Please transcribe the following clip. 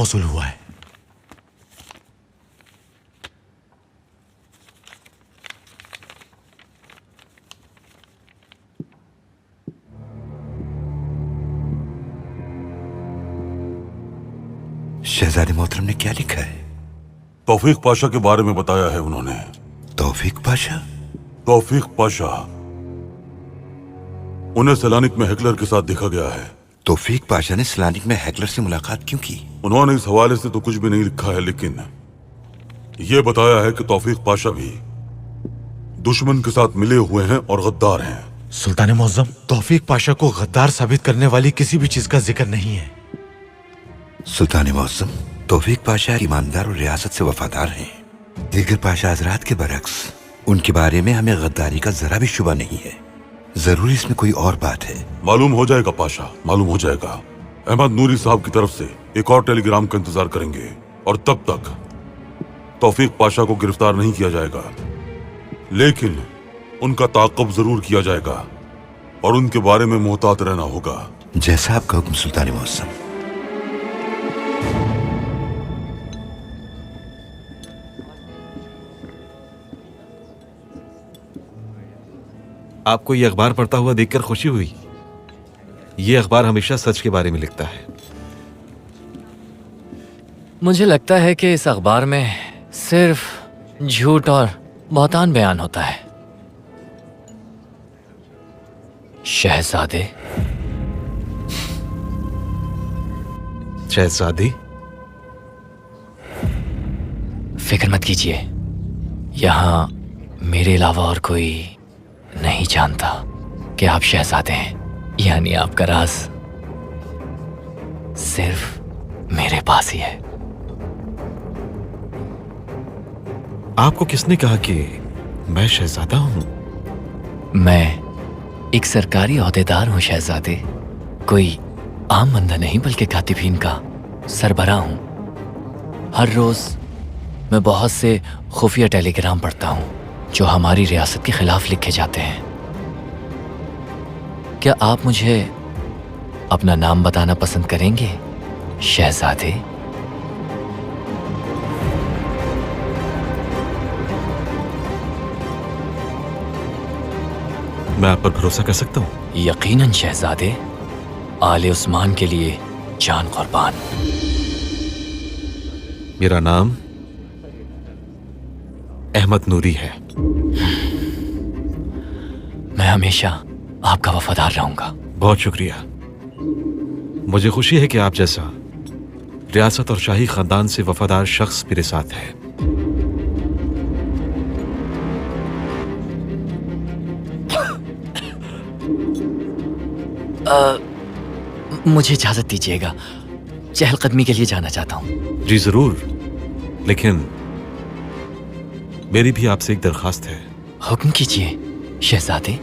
वसूल हुआ है। शहजादे मोहतरम ने क्या लिखा है? तौफीक पाशा के बारे में बताया है उन्होंने। तौफीक पाशा? तौफीक पाशा, उन्हें सैलानिक में हेकलर के साथ देखा गया है। तौफीक पाशा ने सैलानिक में हेकलर से मुलाकात क्यों की? उन्होंने इस हवाले से तो कुछ भी नहीं लिखा है, लेकिन ये बताया है कि तौफीक पाशा भी दुश्मन के साथ मिले हुए हैं और गद्दार हैं। सुल्तान मुअज्जम, तौफीक पाशा को गद्दार साबित करने वाली किसी भी चीज का जिक्र नहीं है। सुल्तान मुअज्जम, तौफीक पाशा ईमानदार और रियासत से वफादार हैं। दीगर पाशा हजरात के बरक्स उनके बारे में हमें गद्दारी का जरा भी शुबा नहीं है। जरूर इसमें कोई और बात है। मालूम हो जाएगा पाशा, मालूम हो जाएगा। अहमद नूरी साहब की तरफ से एक और टेलीग्राम का इंतजार करेंगे और तब तक तौफीक पाशा को गिरफ्तार नहीं किया जाएगा, लेकिन उनका ताक़ुब जरूर किया जाएगा और उनके बारे में मोहतात रहना होगा। जैसा आपका हुक्म सुल्तान मुअज्जम। आपको ये अखबार पढ़ता हुआ देखकर खुशी हुई? ये अखबार हमेशा सच के बारे में लिखता है। मुझे लगता है कि इस अखबार में सिर्फ झूठ और बहतान बयान होता है। शहजादे। शहजादी? फिक्र मत कीजिए, यहाँ मेरे अलावा और कोई नहीं जानता कि आप शहजादे हैं, यानी आपका राज सिर्फ मेरे पास ही है। आपको किसने कहा कि मैं शहजादा हूं? मैं एक सरकारी ओहदेदार हूं शहजादे, कोई आम बंदा नहीं बल्कि कातिबीन का सरबराह हूं। हर रोज मैं बहुत से खुफिया टेलीग्राम पढ़ता हूं जो हमारी रियासत के खिलाफ लिखे जाते हैं। क्या आप मुझे अपना नाम बताना पसंद करेंगे शहजादे? मैं आप पर भरोसा कर सकता हूं? यकीनन शहजादे, आले उस्मान के लिए जान कुर्बान। मेरा नाम अहमद नूरी है। मैं हमेशा आपका वफादार रहूंगा। बहुत शुक्रिया। मुझे खुशी है कि आप जैसा रियासत और शाही खानदान से वफादार शख्स मेरे साथ है। मुझे इजाजत दीजिएगा, चहलकदमी के लिए जाना चाहता हूँ। जी जरूर, लेकिन मेरी भी आपसे एक दरखास्त है। हुक्म कीजिए शहजादे।